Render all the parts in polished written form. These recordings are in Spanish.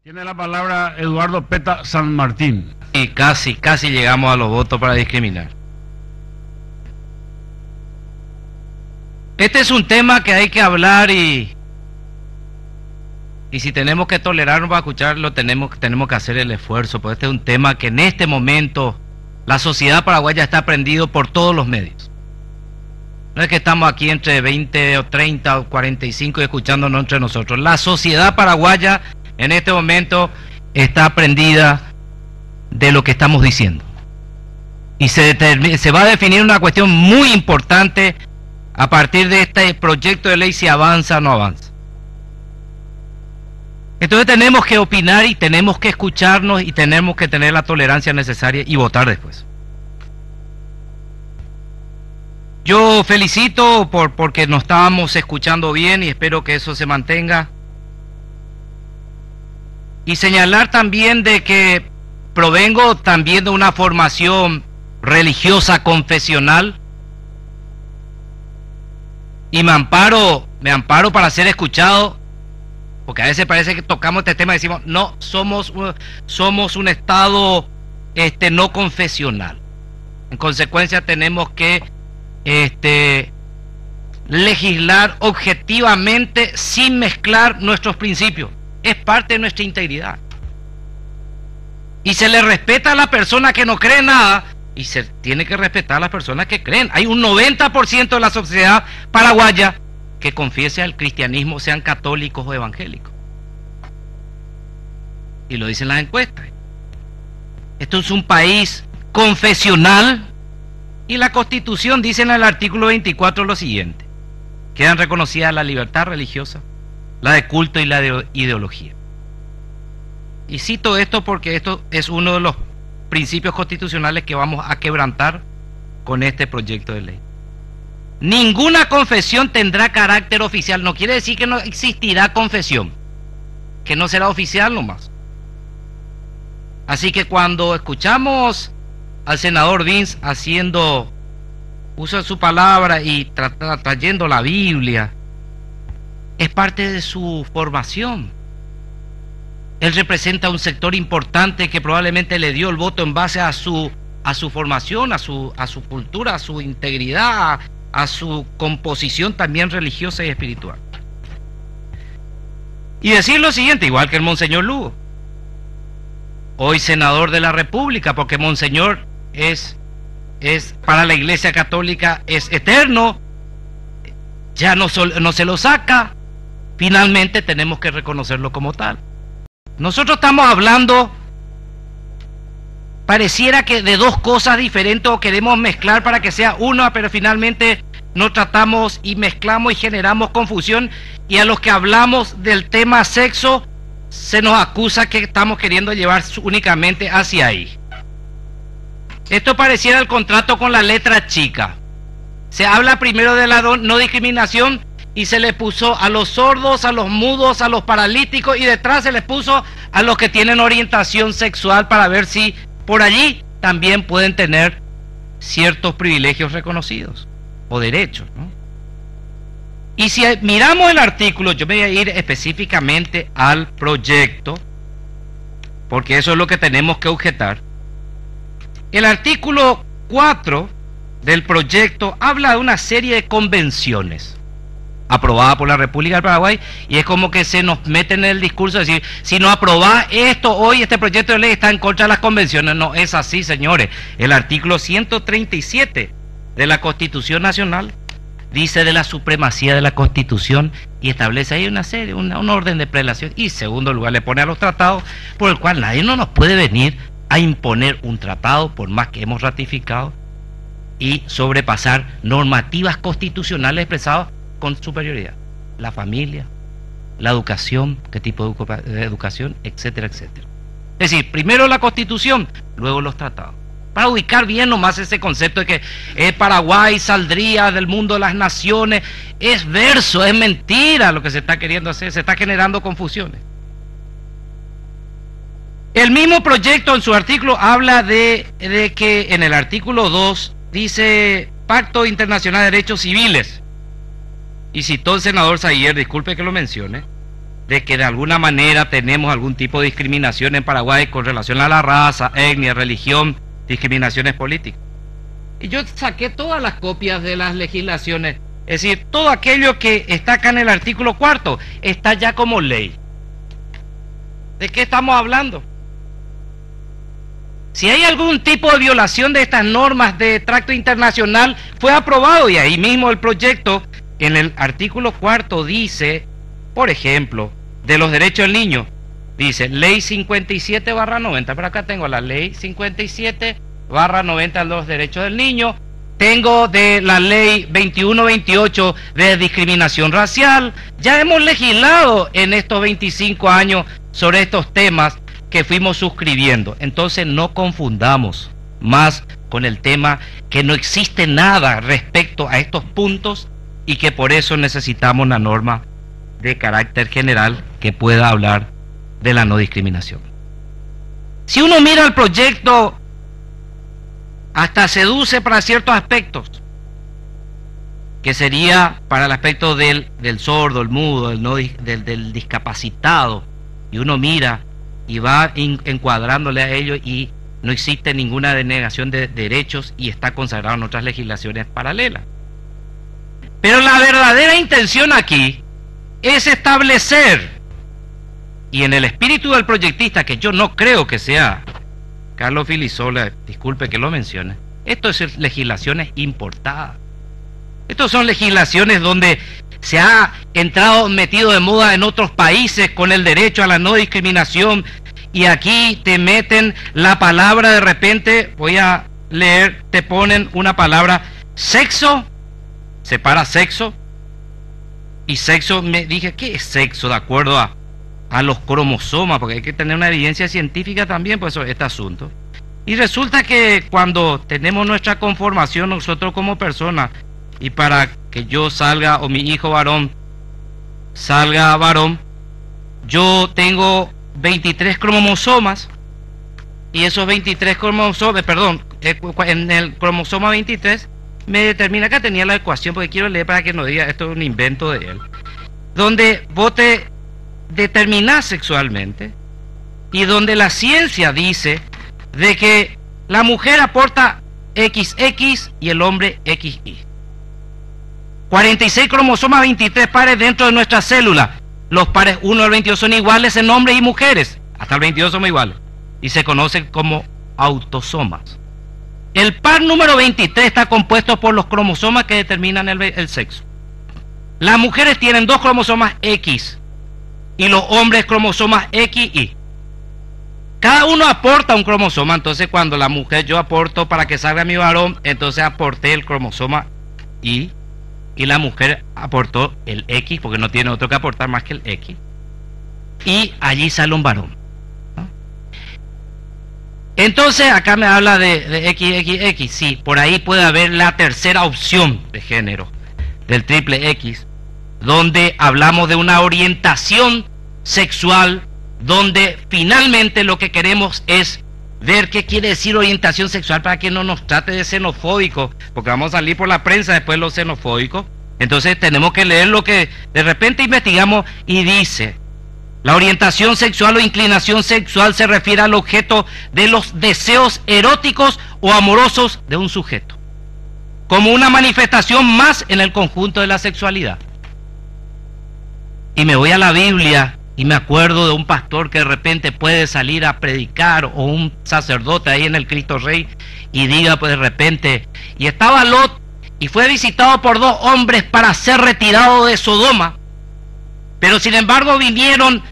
Tiene la palabra Eduardo Peta San Martín. Y casi llegamos a los votos para discriminar. Este es un tema que hay que hablar y si tenemos que tolerarnos para escucharlo, tenemos que hacer el esfuerzo, porque este es un tema que en este momento la sociedad paraguaya está prendido por todos los medios. No es que estamos aquí entre 20 o 30 o 45 y escuchándonos entre nosotros. La sociedad paraguaya en este momento está prendida de lo que estamos diciendo. Y se va a definir una cuestión muy importante a partir de este proyecto de ley, si avanza o no avanza. Entonces tenemos que opinar y tenemos que escucharnos y tenemos que tener la tolerancia necesaria y votar después. Yo felicito porque nos estábamos escuchando bien y espero que eso se mantenga. Y señalar también de que provengo también de una formación religiosa confesional y me amparo para ser escuchado, porque a veces parece que tocamos este tema y decimos, no, somos un Estado no confesional. En consecuencia tenemos que legislar objetivamente sin mezclar nuestros principios. Es parte de nuestra integridad. Y se le respeta a la persona que no cree nada y se tiene que respetar a las personas que creen. Hay un 90% de la sociedad paraguaya que confiesa el cristianismo, sean católicos o evangélicos. Y lo dicen las encuestas. Esto es un país confesional y la Constitución dice en el artículo 24 lo siguiente: quedan reconocidas la libertad religiosa, la de culto y la de ideología. Y cito esto porque esto es uno de los principios constitucionales que vamos a quebrantar con este proyecto de ley. Ninguna confesión tendrá carácter oficial. No quiere decir que no existirá confesión, que no será oficial nomás. Así que cuando escuchamos al senador Vince haciendo uso de su palabra y trayendo la Biblia, es parte de su formación. Él representa un sector importante que probablemente le dio el voto en base a su formación, a su cultura, a su integridad, a su composición también religiosa y espiritual. Y decir lo siguiente, igual que el Monseñor Lugo, hoy senador de la República, porque Monseñor es para la Iglesia Católica es eterno, ya no se lo saca. Finalmente tenemos que reconocerlo como tal. Nosotros estamos hablando, pareciera que de dos cosas diferentes o queremos mezclar para que sea una, pero finalmente no tratamos y mezclamos y generamos confusión, y a los que hablamos del tema sexo se nos acusa que estamos queriendo llevar únicamente hacia ahí. Esto pareciera el contrato con la letra chica. Se habla primero de la no discriminación y se le puso a los sordos, a los mudos, a los paralíticos, y detrás se les puso a los que tienen orientación sexual para ver si por allí también pueden tener ciertos privilegios reconocidos o derechos, ¿no? Y si miramos el artículo, yo me voy a ir específicamente al proyecto, porque eso es lo que tenemos que objetar. El artículo 4 del proyecto habla de una serie de convenciones aprobada por la República del Paraguay, y es como que se nos mete en el discurso de decir, si no aprobás esto hoy, este proyecto de ley está en contra de las convenciones. No es así, señores. El artículo 137 de la Constitución Nacional dice de la supremacía de la Constitución y establece ahí una serie, un orden de prelación, y en segundo lugar le pone a los tratados, por el cual nadie no nos puede venir a imponer un tratado por más que hemos ratificado y sobrepasar normativas constitucionales expresadas con superioridad. La familia, la educación, qué tipo de educación, etcétera, etcétera. Es decir, primero la Constitución, luego los tratados. Para ubicar bien nomás ese concepto de que Paraguay saldría del mundo de las naciones, es verso, es mentira lo que se está queriendo hacer, se está generando confusiones. El mismo proyecto en su artículo habla de que en el artículo 2 dice Pacto Internacional de Derechos Civiles, y citó el senador Zaguier, disculpe que lo mencione, de que de alguna manera tenemos algún tipo de discriminación en Paraguay con relación a la raza, etnia, religión, discriminaciones políticas. Y yo saqué todas las copias de las legislaciones, es decir, todo aquello que está acá en el artículo 4 está ya como ley. ¿De qué estamos hablando? Si hay algún tipo de violación de estas normas de tracto internacional, fue aprobado, y ahí mismo el proyecto, en el artículo 4 dice, por ejemplo, de los derechos del niño, dice ley 57/90, pero acá tengo la ley 57/90 de los derechos del niño, tengo de la ley 21/28 de discriminación racial. Ya hemos legislado en estos 25 años sobre estos temas que fuimos suscribiendo. Entonces no confundamos más con el tema que no existe nada respecto a estos puntos y que por eso necesitamos una norma de carácter general que pueda hablar de la no discriminación. Si uno mira el proyecto, hasta seduce para ciertos aspectos, que sería para el aspecto del sordo, el mudo, del discapacitado, y uno mira y va encuadrándole a ello y no existe ninguna denegación de derechos y está consagrado en otras legislaciones paralelas. Pero la verdadera intención aquí es establecer, y en el espíritu del proyectista, que yo no creo que sea Carlos Filisola, disculpe que lo mencione, esto es legislaciones importadas. Estas son legislaciones donde se ha metido de moda en otros países con el derecho a la no discriminación, y aquí te meten la palabra de repente, voy a leer, te ponen una palabra, sexo, separa sexo, y sexo, me dije, ¿qué es sexo? De acuerdo a los cromosomas, porque hay que tener una evidencia científica también por eso, este asunto. Y resulta que cuando tenemos nuestra conformación nosotros como personas, y para que yo salga, o mi hijo varón salga varón, yo tengo 23 cromosomas, y esos 23 cromosomas, en el cromosoma 23, me determina, que tenía la ecuación, porque quiero leer para que no diga, esto es un invento de él, donde vos te determinás sexualmente, y donde la ciencia dice de que la mujer aporta XX y el hombre XY. 46 cromosomas, 23 pares dentro de nuestra célula. Los pares 1 al 22 son iguales en hombres y mujeres. Hasta el 22 somos iguales. Y se conocen como autosomas. El par número 23 está compuesto por los cromosomas que determinan el sexo. Las mujeres tienen 2 cromosomas X y los hombres cromosomas XY. Cada uno aporta un cromosoma. Entonces cuando la mujer, yo aporto para que salga mi varón, entonces aporté el cromosoma Y, y la mujer aportó el X, porque no tiene otro que aportar más que el X, y allí sale un varón, ¿no? Entonces acá me habla de XXX. Sí, por ahí puede haber la tercera opción de género del triple X, donde hablamos de una orientación sexual, donde finalmente lo que queremos es ver qué quiere decir orientación sexual, para que no nos trate de xenofóbicos, porque vamos a salir por la prensa después los xenofóbicos. Entonces tenemos que leer lo que de repente investigamos, y dice: la orientación sexual o inclinación sexual se refiere al objeto de los deseos eróticos o amorosos de un sujeto, como una manifestación más en el conjunto de la sexualidad. Y me voy a la Biblia y me acuerdo de un pastor que de repente puede salir a predicar, o un sacerdote ahí en el Cristo Rey, y diga pues de repente: y estaba Lot, y fue visitado por 2 hombres para ser retirado de Sodoma, pero sin embargo vinieron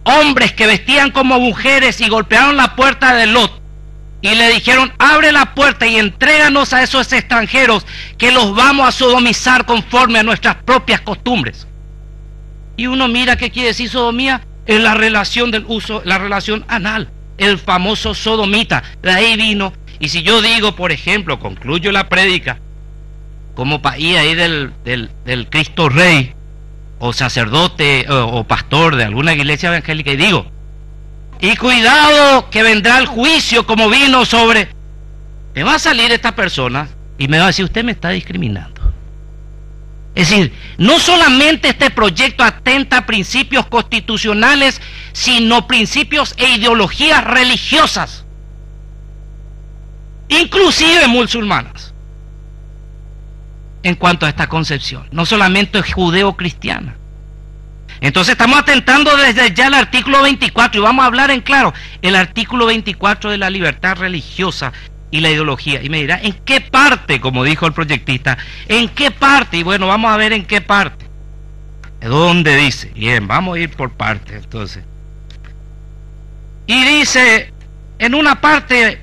hombres que vestían como mujeres y golpearon la puerta de Lot, y le dijeron: abre la puerta y entréganos a esos extranjeros, que los vamos a sodomizar conforme a nuestras propias costumbres. Y uno mira qué quiere decir sodomía, es la relación del uso, la relación anal, el famoso sodomita, de ahí vino. Y si yo digo, por ejemplo, concluyo la prédica como país ahí del Cristo Rey, o sacerdote o pastor de alguna iglesia evangélica, y digo: y cuidado que vendrá el juicio como vino sobre, me va a salir esta persona y me va a decir: usted me está discriminando. Es decir, no solamente este proyecto atenta a principios constitucionales, sino principios e ideologías religiosas, inclusive musulmanas, en cuanto a esta concepción, no solamente judeo-cristiana. Entonces estamos atentando desde ya al artículo 24, y vamos a hablar en claro, el artículo 24 de la libertad religiosa y la ideología. Y me dirá, ¿en qué parte? Como dijo el proyectista, ¿en qué parte? Y bueno, vamos a ver en qué parte. ¿Dónde dice? Bien, vamos a ir por partes entonces. Y dice, en una parte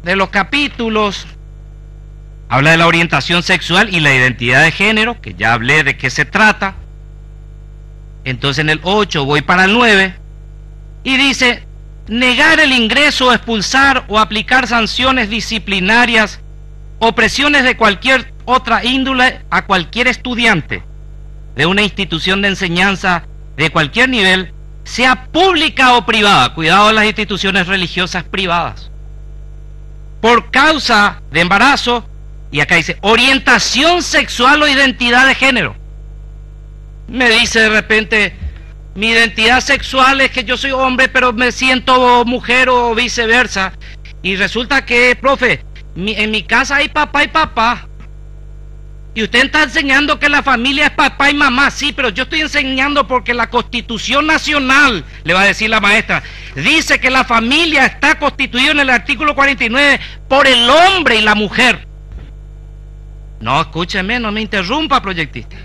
de los capítulos, habla de la orientación sexual y la identidad de género, que ya hablé de qué se trata. Entonces en el 8 voy para el 9, y dice, negar el ingreso, expulsar o aplicar sanciones disciplinarias o presiones de cualquier otra índole a cualquier estudiante de una institución de enseñanza de cualquier nivel, sea pública o privada, cuidado de las instituciones religiosas privadas, por causa de embarazo, y acá dice, orientación sexual o identidad de género. Me dice de repente, mi identidad sexual es que yo soy hombre, pero me siento mujer o viceversa. Y resulta que, profe, en mi casa hay papá y papá. Y usted está enseñando que la familia es papá y mamá. Sí, pero yo estoy enseñando porque la Constitución Nacional, le va a decir la maestra, dice que la familia está constituida en el artículo 49 por el hombre y la mujer. No, escúcheme, no me interrumpa, proyectista.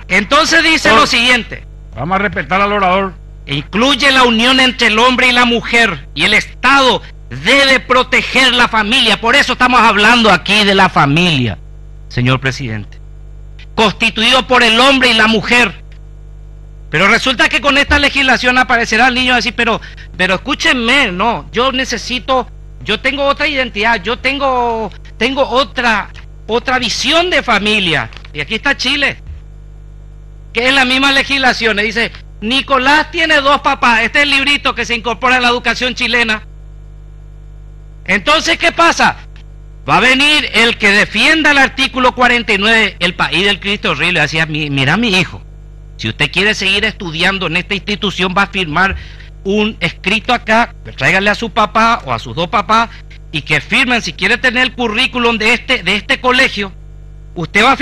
Entonces dice lo siguiente. Vamos a respetar al orador. Incluye la unión entre el hombre y la mujer, y el Estado debe proteger la familia. Por eso estamos hablando aquí de la familia, señor presidente, constituido por el hombre y la mujer. Pero resulta que con esta legislación aparecerá el niño a decir, pero escúchenme, no, yo tengo otra identidad, yo tengo otra visión de familia. Y aquí está Chile, que es la misma legislación, dice, Nicolás tiene 2 papás. Este es el librito que se incorpora a la educación chilena. Entonces, ¿qué pasa? Va a venir el que defienda el artículo 49, el país del Cristo Rey, le decía, mira mi hijo, si usted quiere seguir estudiando en esta institución, va a firmar un escrito acá, tráigale a su papá o a sus 2 papás, y que firmen, si quiere tener el currículum de este colegio, usted va a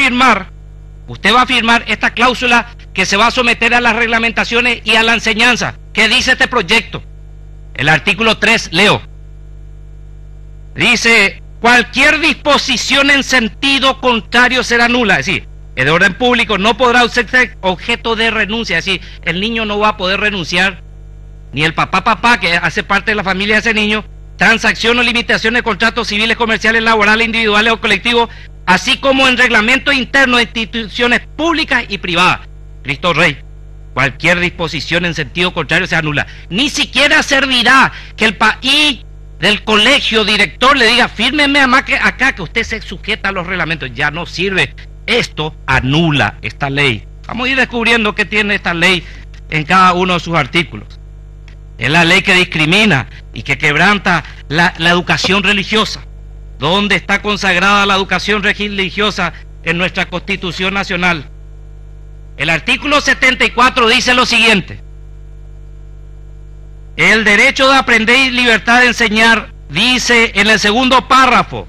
firmar esta cláusula que se va a someter a las reglamentaciones y a la enseñanza. ¿Qué dice este proyecto? El artículo 3, leo. Dice, cualquier disposición en sentido contrario será nula. Es decir, el de orden público no podrá ser objeto de renuncia. Es decir, el niño no va a poder renunciar, ni el papá que hace parte de la familia de ese niño, transacción o limitación de contratos civiles, comerciales, laborales, individuales o colectivos, así como en reglamento interno de instituciones públicas y privadas. Cristo Rey, cualquier disposición en sentido contrario se anula. Ni siquiera servirá que el país del colegio director le diga, fírmeme acá que usted se sujeta a los reglamentos. Ya no sirve. Esto anula esta ley. Vamos a ir descubriendo qué tiene esta ley en cada uno de sus artículos. Es la ley que discrimina y que quebranta la educación religiosa. ¿Dónde está consagrada la educación religiosa en nuestra Constitución Nacional? El artículo 74 dice lo siguiente: el derecho de aprender y libertad de enseñar, dice en el segundo párrafo,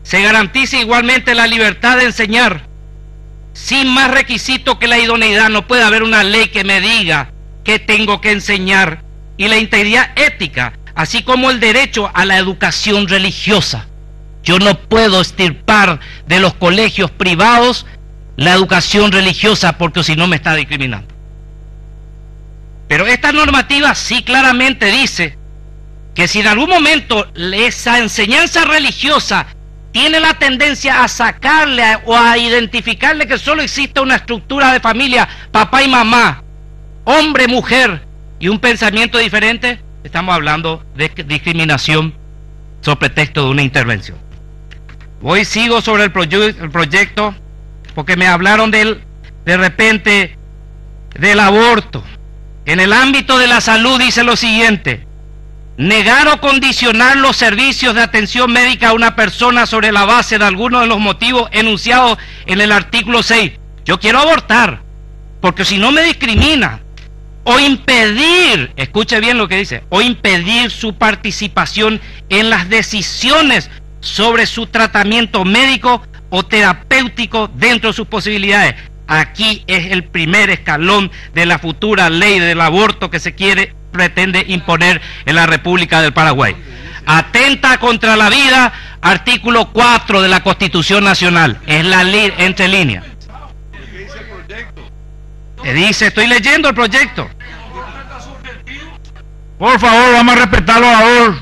se garantiza igualmente la libertad de enseñar, sin más requisito que la idoneidad. No puede haber una ley que me diga que tengo que enseñar, y la integridad ética, así como el derecho a la educación religiosa. Yo no puedo extirpar de los colegios privados la educación religiosa, porque si no me está discriminando. Pero esta normativa sí claramente dice que si en algún momento esa enseñanza religiosa tiene la tendencia a sacarle o a identificarle que solo existe una estructura de familia, papá y mamá, hombre, mujer, y un pensamiento diferente, estamos hablando de discriminación sobre pretexto de una intervención. Sigo sobre el proyecto, porque me hablaron de repente del aborto. En el ámbito de la salud dice lo siguiente: negar o condicionar los servicios de atención médica a una persona sobre la base de alguno de los motivos enunciados en el artículo 6. Yo quiero abortar, porque si no me discrimina. O impedir, escuche bien lo que dice, o impedir su participación en las decisiones sobre su tratamiento médico o terapéutico dentro de sus posibilidades. Aquí es el primer escalón de la futura ley del aborto que se pretende imponer en la República del Paraguay. Atenta contra la vida, artículo 4 de la Constitución Nacional. Es la ley entre líneas. Dice, estoy leyendo el proyecto. Por favor, vamos a respetarlo ahora.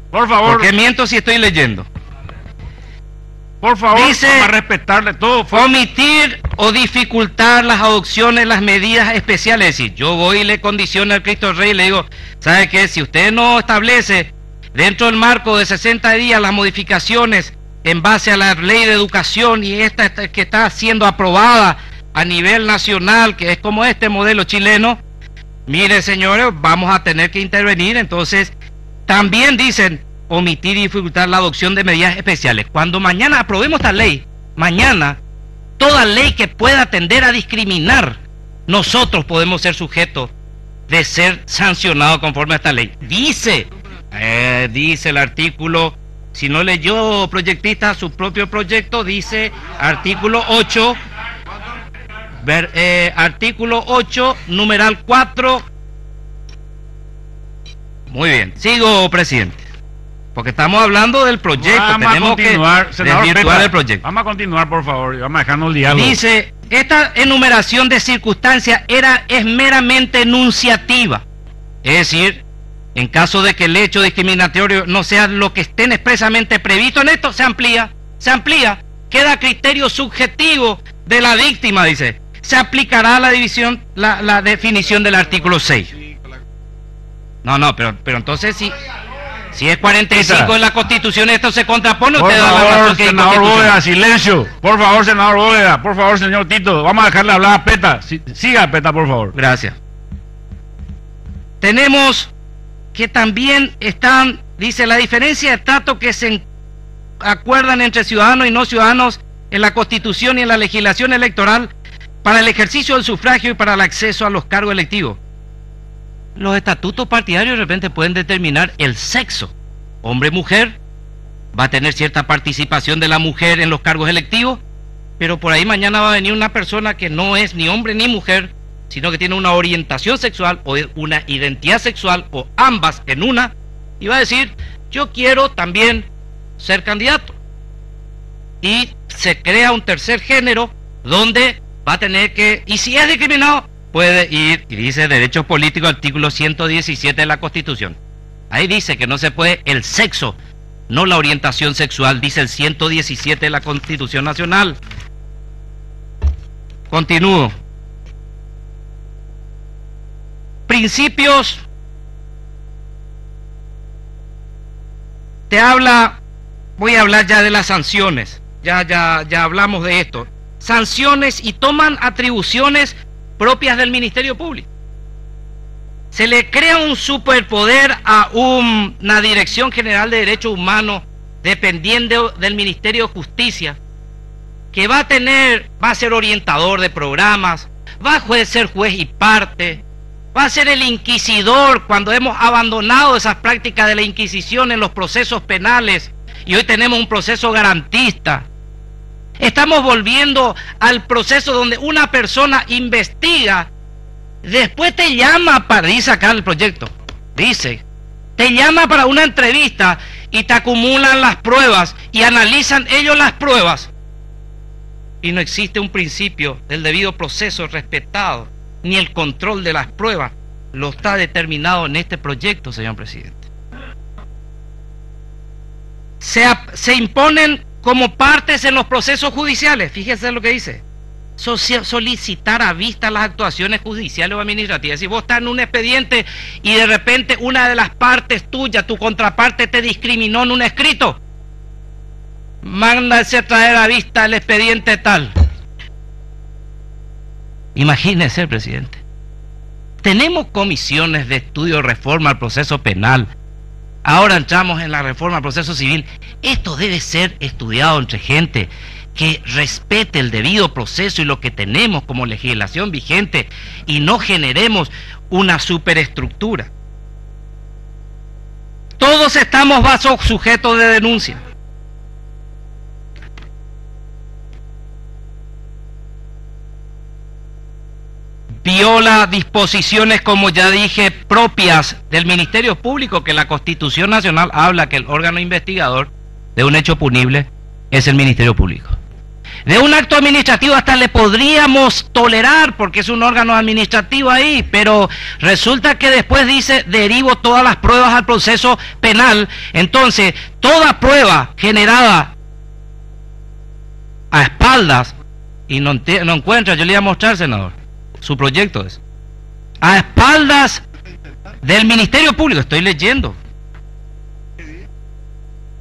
Por favor. ¿Por qué miento si estoy leyendo? Por favor, dice, vamos a respetarle todo. Omitir o dificultar las adopciones, las medidas especiales. Es decir, yo voy y le condiciono al Cristo Rey y le digo, ¿sabe qué? Si usted no establece dentro del marco de 60 días las modificaciones en base a la ley de educación y esta que está siendo aprobada a nivel nacional, que es como este modelo chileno, mire, señores, vamos a tener que intervenir. Entonces, también dicen omitir y dificultar la adopción de medidas especiales. Cuando mañana aprobemos esta ley, mañana, toda ley que pueda tender a discriminar, nosotros podemos ser sujetos de ser sancionados conforme a esta ley. Dice el artículo, si no leyó, proyectista, su propio proyecto, dice artículo 8, artículo 8, numeral 4. Muy bien, sigo, presidente, porque estamos hablando del proyecto. Tenemos que desvirtuar el proyecto. Vamos a continuar, por favor, y vamos a dejarnos el diálogo. Dice, esta enumeración de circunstancias es meramente enunciativa, es decir, en caso de que el hecho discriminatorio no sea lo que estén expresamente previsto en esto, se amplía, queda a criterio subjetivo de la víctima, dice. Se aplicará la definición del artículo 6. No, pero entonces si es 45 en la Constitución, esto se contrapone. Por usted favor, da la razón que es senador Bóveda, silencio. Por favor, senador Bóveda. Por favor, señor Tito. Vamos a dejarle hablar a Peta. Siga, Peta, por favor. Gracias. Tenemos que también dice, la diferencia de trato que se acuerdan entre ciudadanos y no ciudadanos en la Constitución y en la legislación electoral para el ejercicio del sufragio y para el acceso a los cargos electivos. Los estatutos partidarios de repente pueden determinar el sexo. Hombre-mujer, va a tener cierta participación de la mujer en los cargos electivos, pero por ahí mañana va a venir una persona que no es ni hombre ni mujer, sino que tiene una orientación sexual o una identidad sexual o ambas en una, y va a decir, yo quiero también ser candidato. Y se crea un tercer género donde va a tener que, y si es discriminado, puede ir, y dice derechos políticos, artículo 117 de la Constitución. Ahí dice que no se puede el sexo, no la orientación sexual, dice el 117 de la Constitución Nacional. Continúo. Principios. Voy a hablar ya de las sanciones. Ya hablamos de esto. Sanciones y toman atribuciones propias del Ministerio Público. Se le crea un superpoder a una Dirección General de Derechos Humanos dependiendo del Ministerio de Justicia, que va a ser orientador de programas, va a ser juez y parte, va a ser el inquisidor cuando hemos abandonado esas prácticas de la Inquisición en los procesos penales y hoy tenemos un proceso garantista. Estamos volviendo al proceso donde una persona investiga, después te llama para, dice acá el proyecto, dice, te llama para una entrevista y te acumulan las pruebas y analizan ellos las pruebas y no existe un principio del debido proceso respetado, ni el control de las pruebas, lo está determinado en este proyecto, señor presidente. Se imponen como partes en los procesos judiciales, fíjese lo que dice, solicitar a vista las actuaciones judiciales o administrativas. Si vos estás en un expediente y de repente una de las partes tuyas, tu contraparte, te discriminó en un escrito, mándase a traer a vista el expediente tal. Imagínese, presidente. Tenemos comisiones de estudio de reforma al proceso penal. Ahora entramos en la reforma al proceso civil. Esto debe ser estudiado entre gente que respete el debido proceso y lo que tenemos como legislación vigente, y no generemos una superestructura. Todos estamos bajo sujetos de denuncia. Viola disposiciones, como ya dije, propias del Ministerio Público, que la Constitución Nacional habla que el órgano investigador de un hecho punible es el Ministerio Público. De un acto administrativo hasta le podríamos tolerar, porque es un órgano administrativo ahí, pero resulta que después dice, derivo todas las pruebas al proceso penal. Entonces, toda prueba generada a espaldas, y no encuentra, yo le voy a mostrar, senador, su proyecto es a espaldas del Ministerio Público, estoy leyendo,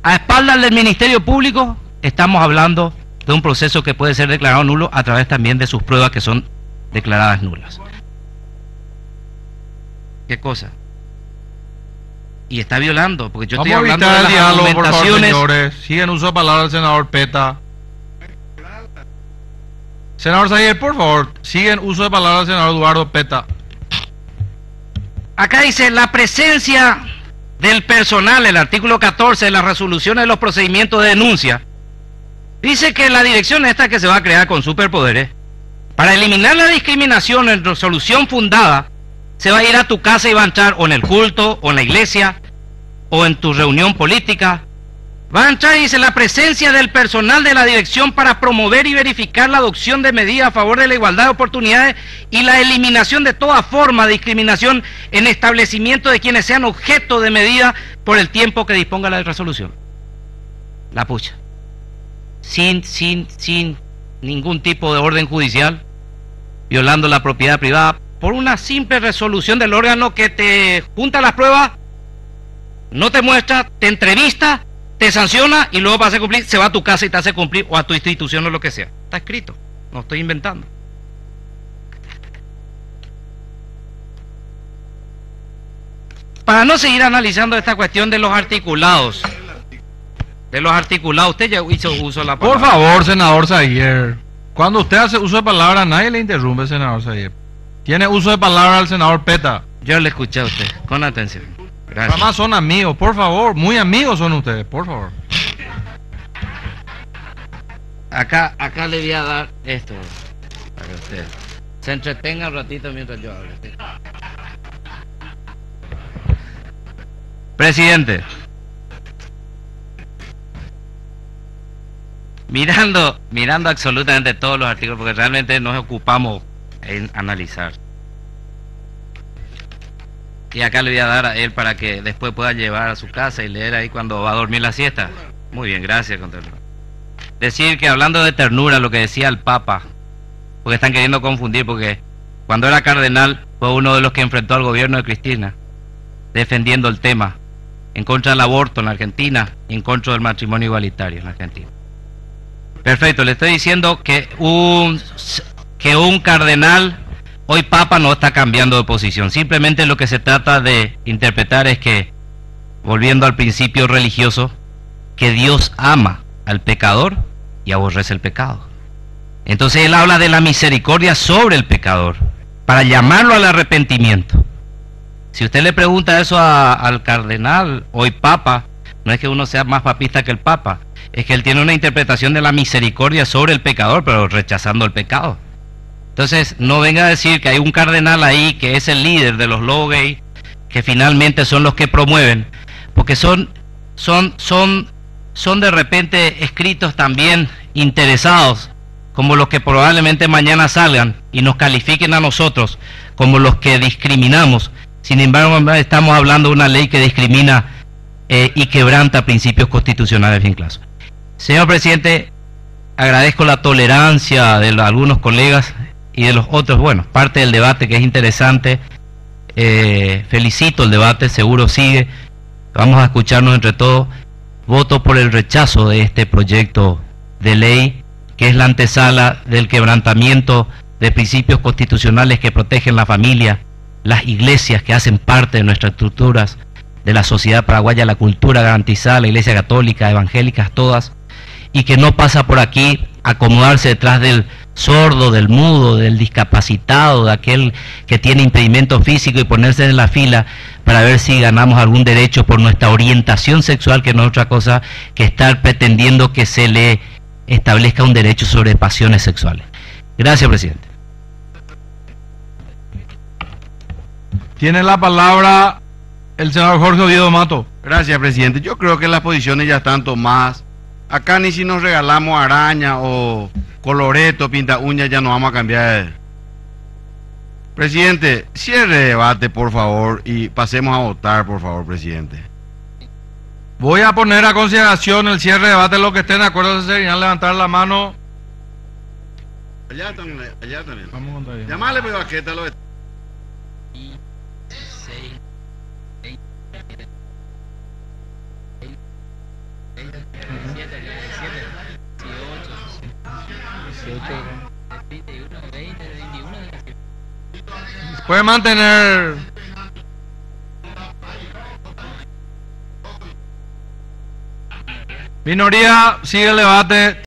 a espaldas del Ministerio Público, estamos hablando de un proceso que puede ser declarado nulo a través también de sus pruebas que son declaradas nulas. ¿Qué cosa? Y está violando, porque yo estoy hablando de las diálogo, por favor, argumentaciones. señores. Siguen uso de palabra el senador Peta. Senador Zayer, por favor, siguen uso de palabra el senador Eduardo Peta. Acá dice, la presencia del personal, el artículo 14 de las resoluciones de los procedimientos de denuncia, dice que la dirección esta que se va a crear con superpoderes, para eliminar la discriminación en resolución fundada, se va a ir a tu casa y va a entrar o en el culto, o en la iglesia, o en tu reunión política. Va a entrar y dice, la presencia del personal de la dirección para promover y verificar la adopción de medidas a favor de la igualdad de oportunidades y la eliminación de toda forma de discriminación en establecimiento de quienes sean objeto de medida por el tiempo que disponga la resolución. La pucha. Sin ningún tipo de orden judicial, violando la propiedad privada, por una simple resolución del órgano que te junta las pruebas, no te muestra, te entrevista, te sanciona y luego para hacer cumplir, se va a tu casa y te hace cumplir, o a tu institución o lo que sea. Está escrito, no estoy inventando. Para no seguir analizando esta cuestión de los articulados, usted ya hizo uso de la palabra. Por favor, senador Zayer. Cuando usted hace uso de palabra, nadie le interrumpe, senador Zayer. Tiene uso de palabra al senador Peta. Yo le escuché a usted, con atención. Gracias. Además son amigos, por favor, muy amigos son ustedes, por favor. Acá le voy a dar esto, para que usted se entretenga un ratito mientras yo hablo. Presidente, mirando absolutamente todos los artículos, porque realmente nos ocupamos en analizar. Y acá le voy a dar a él para que después pueda llevar a su casa y leer ahí cuando va a dormir la siesta. Muy bien, gracias, Contralor. Decir que hablando de ternura, lo que decía el Papa, porque están queriendo confundir, porque cuando era cardenal fue uno de los que enfrentó al gobierno de Cristina, defendiendo el tema, en contra del aborto en la Argentina y en contra del matrimonio igualitario en la Argentina. Perfecto, le estoy diciendo que un cardenal, hoy Papa, no está cambiando de posición. Simplemente lo que se trata de interpretar es que, volviendo al principio religioso, que Dios ama al pecador y aborrece el pecado. Entonces él habla de la misericordia sobre el pecador, para llamarlo al arrepentimiento. Si usted le pregunta eso al cardenal, hoy Papa, no es que uno sea más papista que el Papa, es que él tiene una interpretación de la misericordia sobre el pecador, pero rechazando el pecado. Entonces, no venga a decir que hay un cardenal ahí que es el líder de los lobos gay, que finalmente son los que promueven, porque son de repente escritos también interesados, como los que probablemente mañana salgan y nos califiquen a nosotros como los que discriminamos. Sin embargo, estamos hablando de una ley que discrimina y quebranta principios constitucionales bien claros. Señor presidente, agradezco la tolerancia de algunos colegas y de los otros. Bueno, parte del debate que es interesante. Felicito el debate, seguro sigue. Vamos a escucharnos entre todos. Voto por el rechazo de este proyecto de ley, que es la antesala del quebrantamiento de principios constitucionales que protegen la familia, las iglesias que hacen parte de nuestras estructuras de la sociedad paraguaya, la cultura garantizada, la iglesia católica, evangélicas, todas, y que no pasa por aquí acomodarse detrás del sordo, del mudo, del discapacitado, de aquel que tiene impedimento físico y ponerse en la fila para ver si ganamos algún derecho por nuestra orientación sexual, que no es otra cosa que estar pretendiendo que se le establezca un derecho sobre pasiones sexuales. Gracias, presidente. Tiene la palabra el senador Jorge Oviedo Mato. Gracias, presidente. Yo creo que las posiciones ya están tomadas. Acá ni si nos regalamos araña o coloreto, pinta uñas, ya no vamos a cambiar. Presidente, cierre debate, por favor, y pasemos a votar, por favor, presidente. Voy a poner a consideración el cierre de debate. Los que estén de acuerdo serían levantar la mano. Allá también. Vamos a contar bien. Llamale, pues, Baqueta, lo de... Puede mantener. Minoría, sigue el debate.